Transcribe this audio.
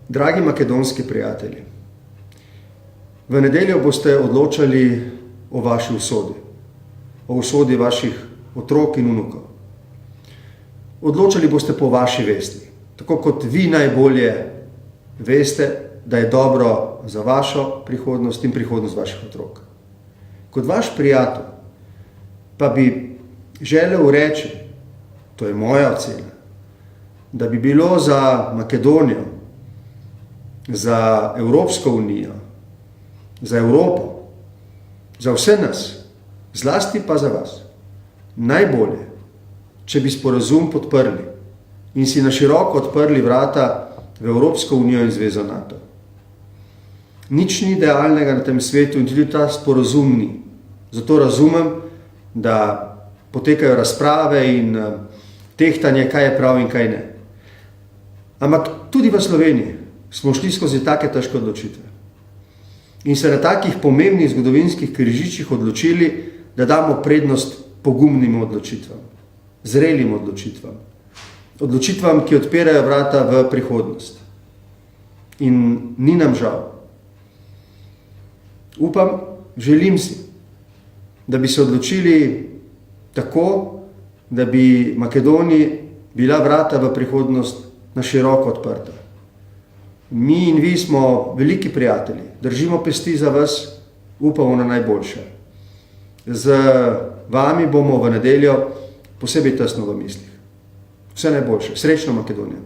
Dragi makedonski prijatelji, v nedeljo boste odločali o vaši usodi, o usodi vaših otrok in vnukov. Odločali boste po vaši vesti, tako kot vi najbolje veste, da je dobro za vašo prihodnost in prihodnost vaših otrok. Kot vaš prijatelj pa bi želel reči, to je moja ocena, da bi bilo za Makedonijo, za Evropsko unijo, za Evropo, za vse nas, zlasti pa za vas, najbolje, če bi sporazum podprli in si na široko odprli vrata v Evropsko unijo in Zvezo NATO. Nič ni idealnega na tem svetu in tudi ta sporazum ni. Zato razumem, da potekajo razprave in tehtanje, kaj je prav in kaj ne. Ampak tudi v Sloveniji smo šli skozi take težke odločitve. In se na takih pomembnih zgodovinskih križičih odločili, da damo prednost pogumnim odločitvam, zrelim odločitvam, odločitvam, ki odpirajo vrata v prihodnost. In ni nam žal. Upam, želim si, da bi se odločili tako, da bi Makedoniji bila vrata v prihodnost na široko odprta. Mi in vi smo veliki prijatelji, držimo pesti za vas, upamo na najboljše. Z vami bomo v nedeljo posebej tesno v mislih. Vse najboljše. Srečno, Makedonija!